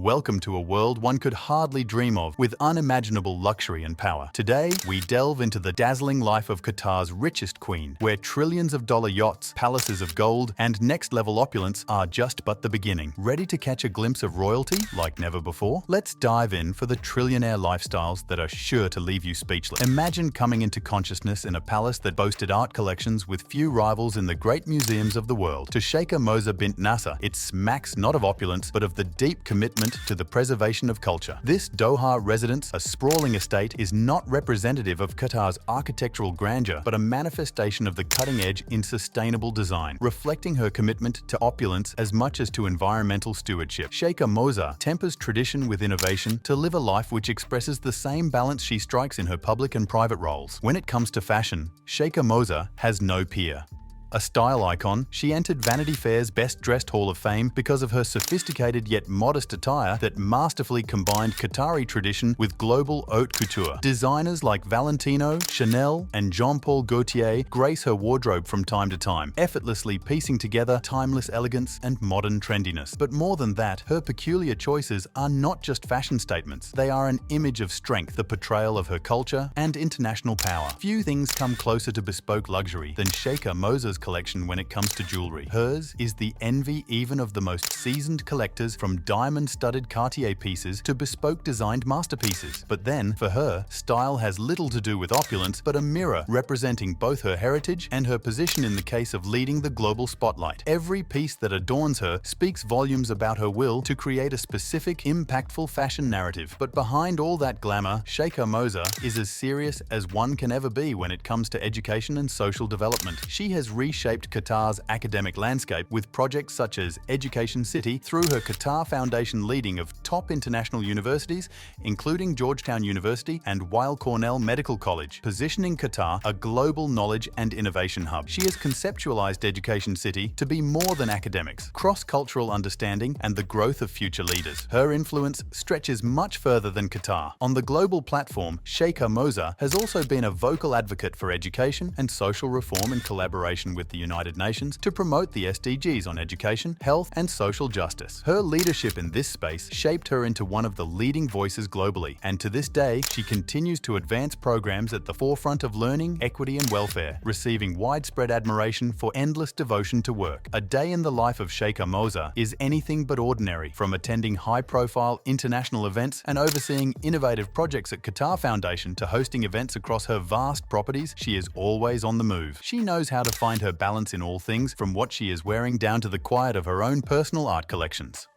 Welcome to a world one could hardly dream of, with unimaginable luxury and power. Today, we delve into the dazzling life of Qatar's richest queen, where trillions of dollar yachts, palaces of gold, and next-level opulence are just but the beginning. Ready to catch a glimpse of royalty like never before? Let's dive in for the trillionaire lifestyles that are sure to leave you speechless. Imagine coming into consciousness in a palace that boasted art collections with few rivals in the great museums of the world. To Sheikha Moza bint Nasser, it smacks not of opulence, but of the deep commitment to the preservation of culture. This Doha residence, a sprawling estate, is not representative of Qatar's architectural grandeur, but a manifestation of the cutting edge in sustainable design, reflecting her commitment to opulence as much as to environmental stewardship. Sheikha Moza tempers tradition with innovation to live a life which expresses the same balance she strikes in her public and private roles. When it comes to fashion, Sheikha Moza has no peer. A style icon, she entered Vanity Fair's Best Dressed Hall of Fame because of her sophisticated yet modest attire that masterfully combined Qatari tradition with global haute couture. Designers like Valentino, Chanel, and Jean-Paul Gaultier grace her wardrobe from time to time, effortlessly piecing together timeless elegance and modern trendiness. But more than that, her peculiar choices are not just fashion statements. They are an image of strength, the portrayal of her culture and international power. Few things come closer to bespoke luxury than Sheikha Moza's collection when it comes to jewelry. Hers is the envy even of the most seasoned collectors, from diamond-studded Cartier pieces to bespoke designed masterpieces. But then, for her, style has little to do with opulence, but a mirror representing both her heritage and her position in the case of leading the global spotlight. Every piece that adorns her speaks volumes about her will to create a specific, impactful fashion narrative. But behind all that glamour, Sheikha Moza is as serious as one can ever be when it comes to education and social development. She has reshaped Qatar's academic landscape with projects such as Education City through her Qatar Foundation, leading of top international universities, including Georgetown University and Weill Cornell Medical College, positioning Qatar a global knowledge and innovation hub. She has conceptualized Education City to be more than academics, cross-cultural understanding, and the growth of future leaders. Her influence stretches much further than Qatar. On the global platform, Sheikha Moza has also been a vocal advocate for education and social reform in collaboration with the United Nations to promote the SDGs on education, health, and social justice. Her leadership in this space shaped her into one of the leading voices globally, and to this day, she continues to advance programs at the forefront of learning, equity, and welfare, receiving widespread admiration for endless devotion to work. A day in the life of Sheikha Moza is anything but ordinary. From attending high-profile international events and overseeing innovative projects at Qatar Foundation to hosting events across her vast properties, she is always on the move. She knows how to find her balance in all things, from what she is wearing down to the quiet of her own personal art collections.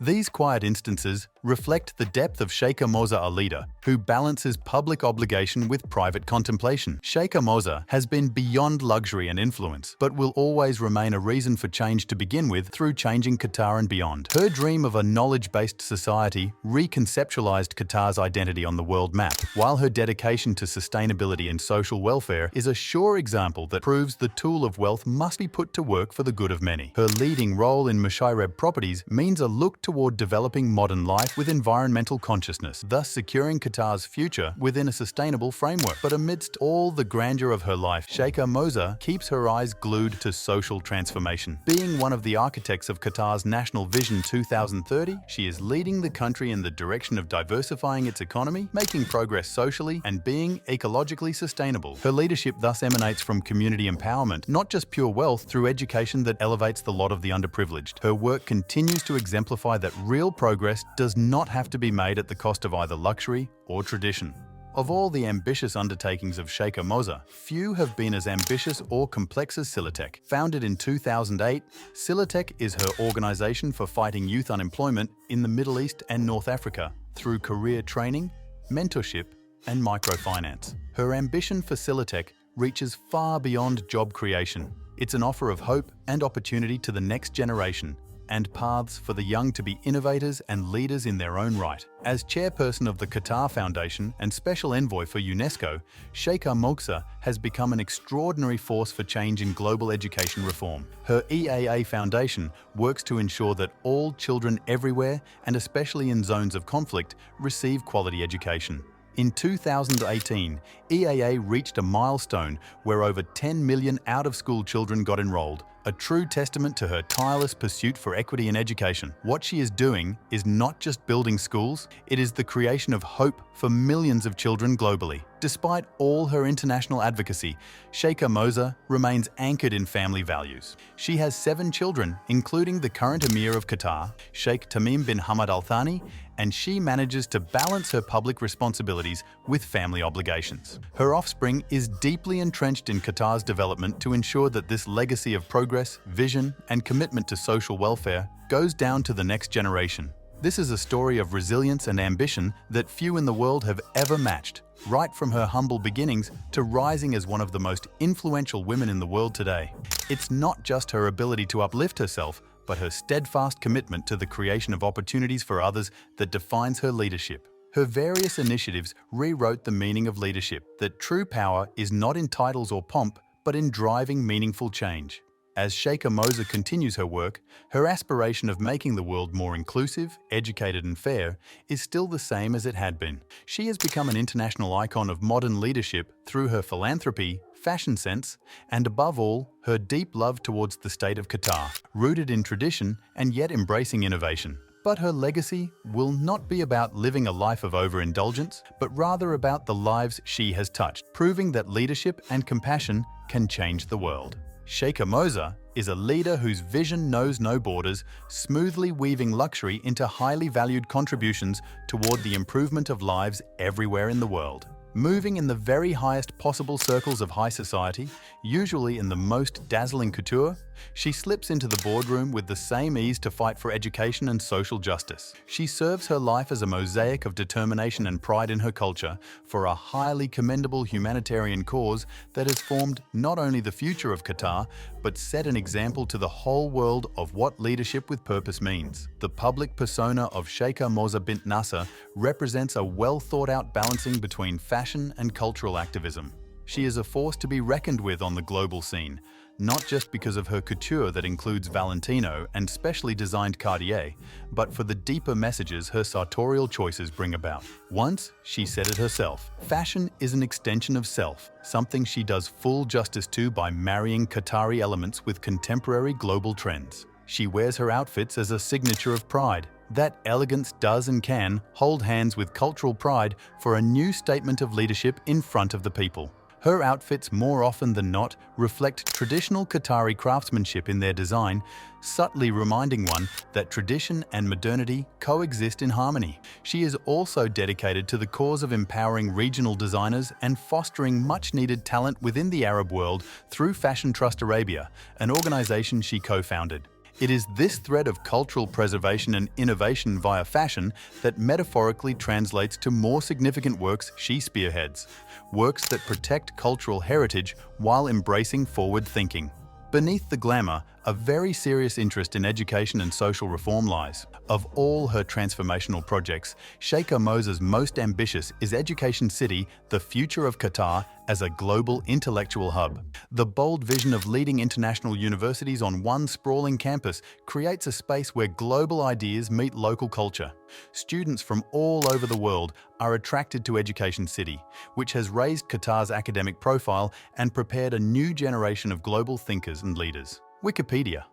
These quiet instances reflect the depth of Sheikha Moza, a leader who balances public obligation with private contemplation. Sheikha Moza has been beyond luxury and influence, but will always remain a reason for change to begin with through changing Qatar and beyond. Her dream of a knowledge-based society reconceptualized Qatar's identity on the world map, while her dedication to sustainability and social welfare is a sure example that proves the tool of wealth must be put to work for the good of many. Her leading role in Mushaireb Properties means a look toward developing modern life with environmental consciousness, thus securing Qatar's future within a sustainable framework. But amidst all the grandeur of her life, Sheikha Moza keeps her eyes glued to social transformation. Being one of the architects of Qatar's National Vision 2030, she is leading the country in the direction of diversifying its economy, making progress socially, and being ecologically sustainable. Her leadership thus emanates from community empowerment, not just pure wealth, through education that elevates the lot of the underprivileged. Her work continues to exemplify that real progress does not have to be made at the cost of either luxury or tradition. Of all the ambitious undertakings of Sheikha Moza, few have been as ambitious or complex as Silatech. Founded in 2008, Silatech is her organization for fighting youth unemployment in the Middle East and North Africa through career training, mentorship, and microfinance. Her ambition for Silatech reaches far beyond job creation. It's an offer of hope and opportunity to the next generation, and paths for the young to be innovators and leaders in their own right. As chairperson of the Qatar Foundation and special envoy for UNESCO, Sheikha Moza has become an extraordinary force for change in global education reform. Her EAA Foundation works to ensure that all children everywhere, and especially in zones of conflict, receive quality education. In 2018, EAA reached a milestone where over 10 million out-of-school children got enrolled, a true testament to her tireless pursuit for equity in education. What she is doing is not just building schools, it is the creation of hope for millions of children globally. Despite all her international advocacy, Sheikha Moza remains anchored in family values. She has 7 children, including the current Emir of Qatar, Sheikh Tamim bin Hamad Al Thani, and she manages to balance her public responsibilities with family obligations. Her offspring is deeply entrenched in Qatar's development to ensure that this legacy of progress, vision, and commitment to social welfare goes down to the next generation. This is a story of resilience and ambition that few in the world have ever matched, right from her humble beginnings to rising as one of the most influential women in the world today. It's not just her ability to uplift herself, but her steadfast commitment to the creation of opportunities for others that defines her leadership. Her various initiatives rewrote the meaning of leadership, that true power is not in titles or pomp, but in driving meaningful change. As Sheikha Moza continues her work, her aspiration of making the world more inclusive, educated and fair is still the same as it had been. She has become an international icon of modern leadership through her philanthropy, fashion sense, and above all, her deep love towards the state of Qatar, rooted in tradition and yet embracing innovation. But her legacy will not be about living a life of overindulgence, but rather about the lives she has touched, proving that leadership and compassion can change the world. Sheikha Moza is a leader whose vision knows no borders, smoothly weaving luxury into highly valued contributions toward the improvement of lives everywhere in the world. Moving in the very highest possible circles of high society, usually in the most dazzling couture, she slips into the boardroom with the same ease to fight for education and social justice. She serves her life as a mosaic of determination and pride in her culture for a highly commendable humanitarian cause that has formed not only the future of Qatar, but set an example to the whole world of what leadership with purpose means. The public persona of Sheikha Moza bint Nasser represents a well-thought-out balancing between fashion and cultural activism. She is a force to be reckoned with on the global scene, not just because of her couture that includes Valentino and specially designed Cartier, but for the deeper messages her sartorial choices bring about. Once, she said it herself, fashion is an extension of self, something she does full justice to by marrying Qatari elements with contemporary global trends. She wears her outfits as a signature of pride. That elegance does and can hold hands with cultural pride for a new statement of leadership in front of the people. Her outfits more often than not reflect traditional Qatari craftsmanship in their design, subtly reminding one that tradition and modernity coexist in harmony. She is also dedicated to the cause of empowering regional designers and fostering much-needed talent within the Arab world through Fashion Trust Arabia, an organization she co-founded. It is this thread of cultural preservation and innovation via fashion that metaphorically translates to more significant works she spearheads, works that protect cultural heritage while embracing forward thinking. Beneath the glamour, a very serious interest in education and social reform lies. Of all her transformational projects, Sheikha Moza's most ambitious is Education City, the future of Qatar as a global intellectual hub. The bold vision of leading international universities on one sprawling campus creates a space where global ideas meet local culture. Students from all over the world are attracted to Education City, which has raised Qatar's academic profile and prepared a new generation of global thinkers and leaders. Wikipedia.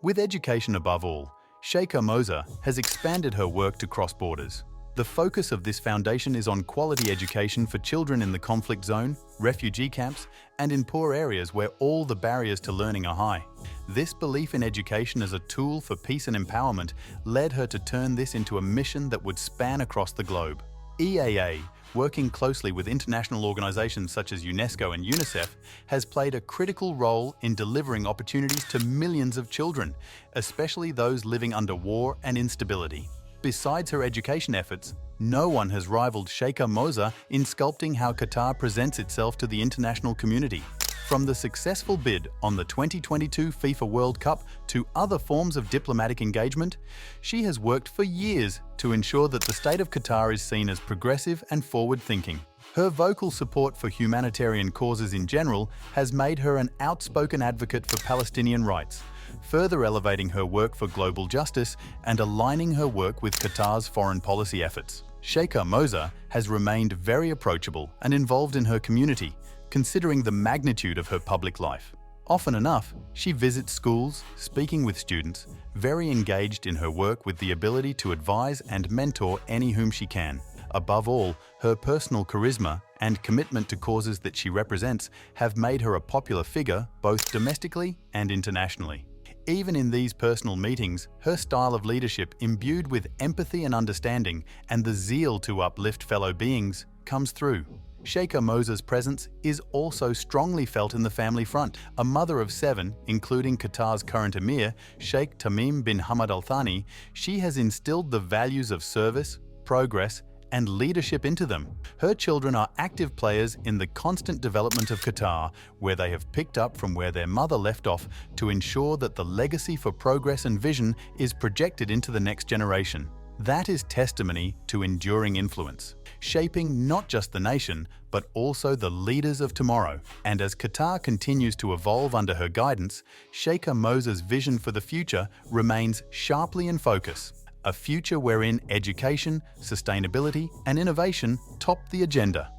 With education above all, Sheikha Moza has expanded her work to cross borders. The focus of this foundation is on quality education for children in the conflict zone, refugee camps, and in poor areas where all the barriers to learning are high. This belief in education as a tool for peace and empowerment led her to turn this into a mission that would span across the globe. EAA, working closely with international organizations such as UNESCO and UNICEF, has played a critical role in delivering opportunities to millions of children, especially those living under war and instability. Besides her education efforts, no one has rivaled Sheikha Moza in sculpting how Qatar presents itself to the international community. From the successful bid on the 2022 FIFA World Cup to other forms of diplomatic engagement, she has worked for years to ensure that the state of Qatar is seen as progressive and forward-thinking. Her vocal support for humanitarian causes in general has made her an outspoken advocate for Palestinian rights, further elevating her work for global justice and aligning her work with Qatar's foreign policy efforts. Sheikha Moza has remained very approachable and involved in her community, considering the magnitude of her public life. Often enough, she visits schools, speaking with students, very engaged in her work with the ability to advise and mentor any whom she can. Above all, her personal charisma and commitment to causes that she represents have made her a popular figure both domestically and internationally. Even in these personal meetings, her style of leadership, imbued with empathy and understanding and the zeal to uplift fellow beings, comes through. Sheikha Moza's presence is also strongly felt in the family front. A mother of 7, including Qatar's current emir, Sheikh Tamim bin Hamad Al Thani, she has instilled the values of service, progress, and leadership into them. Her children are active players in the constant development of Qatar, where they have picked up from where their mother left off to ensure that the legacy for progress and vision is projected into the next generation. That is testimony to enduring influence, shaping not just the nation, but also the leaders of tomorrow. And as Qatar continues to evolve under her guidance, Sheikha Moza's vision for the future remains sharply in focus. A future wherein education, sustainability, and innovation top the agenda.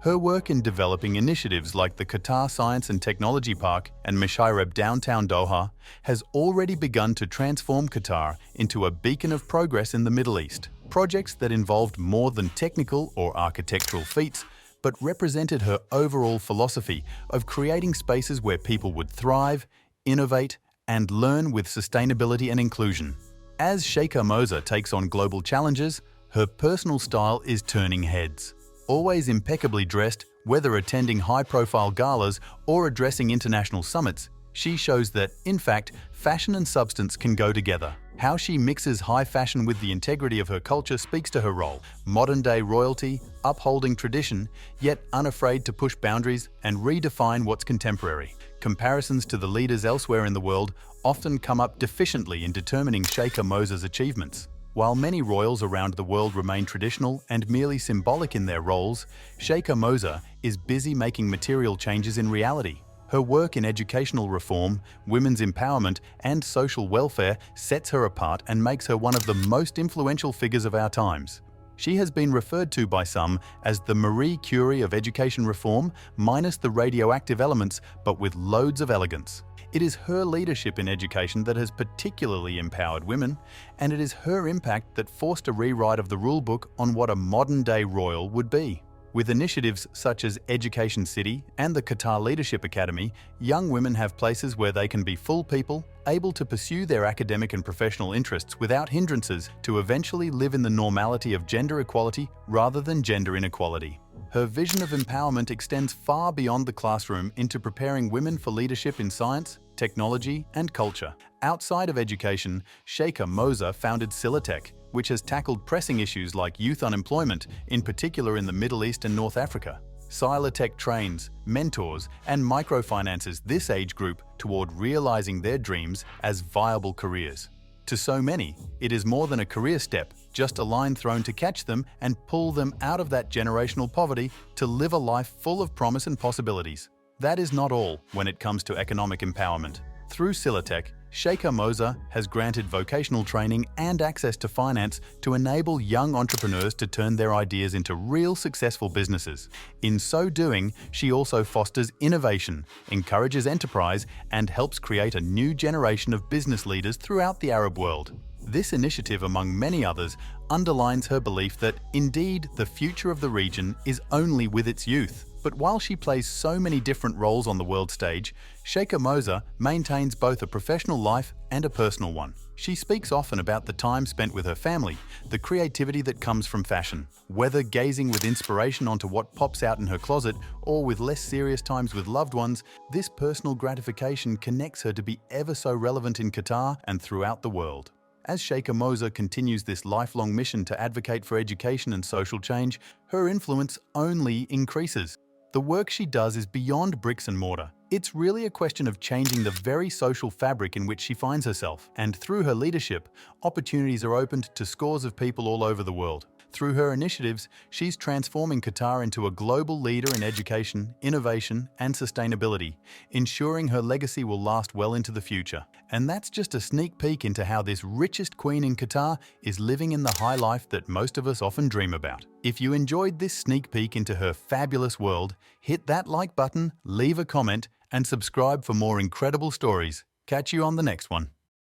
Her work in developing initiatives like the Qatar Science and Technology Park and Mishaireb downtown Doha has already begun to transform Qatar into a beacon of progress in the Middle East. Projects that involved more than technical or architectural feats, but represented her overall philosophy of creating spaces where people would thrive, innovate, and learn with sustainability and inclusion. As Sheikha Moza takes on global challenges, her personal style is turning heads. Always impeccably dressed, whether attending high-profile galas or addressing international summits, she shows that, in fact, fashion and substance can go together. How she mixes high fashion with the integrity of her culture speaks to her role. Modern-day royalty, upholding tradition, yet unafraid to push boundaries and redefine what's contemporary. Comparisons to the leaders elsewhere in the world often come up deficiently in determining Sheikha Moza's achievements. While many royals around the world remain traditional and merely symbolic in their roles, Sheikha Moza is busy making material changes in reality. Her work in educational reform, women's empowerment, and social welfare sets her apart and makes her one of the most influential figures of our times. She has been referred to by some as the Marie Curie of education reform, minus the radioactive elements, but with loads of elegance. It is her leadership in education that has particularly empowered women, and it is her impact that forced a rewrite of the rulebook on what a modern-day royal would be. With initiatives such as Education City and the Qatar Leadership Academy, young women have places where they can be full people, able to pursue their academic and professional interests without hindrances to eventually live in the normality of gender equality rather than gender inequality. Her vision of empowerment extends far beyond the classroom into preparing women for leadership in science, technology, and culture. Outside of education, Sheikha Moza founded Silatech, which has tackled pressing issues like youth unemployment, in particular in the Middle East and North Africa. Silatech trains, mentors, and microfinances this age group toward realizing their dreams as viable careers. To so many, it is more than a career step, just a line thrown to catch them and pull them out of that generational poverty to live a life full of promise and possibilities. That is not all when it comes to economic empowerment. Through Silatech, Sheikha Moza has granted vocational training and access to finance to enable young entrepreneurs to turn their ideas into real successful businesses. In so doing, she also fosters innovation, encourages enterprise, and helps create a new generation of business leaders throughout the Arab world. This initiative, among many others, underlines her belief that, indeed, the future of the region is only with its youth. But while she plays so many different roles on the world stage, Sheikha Moza maintains both a professional life and a personal one. She speaks often about the time spent with her family, the creativity that comes from fashion. Whether gazing with inspiration onto what pops out in her closet or with less serious times with loved ones, this personal gratification connects her to be ever so relevant in Qatar and throughout the world. As Sheikha Moza continues this lifelong mission to advocate for education and social change, her influence only increases. The work she does is beyond bricks and mortar. It's really a question of changing the very social fabric in which she finds herself. And through her leadership, opportunities are opened to scores of people all over the world. Through her initiatives, she's transforming Qatar into a global leader in education, innovation, and sustainability, ensuring her legacy will last well into the future. And that's just a sneak peek into how this richest queen in Qatar is living in the high life that most of us often dream about. If you enjoyed this sneak peek into her fabulous world, hit that like button, leave a comment, and subscribe for more incredible stories. Catch you on the next one.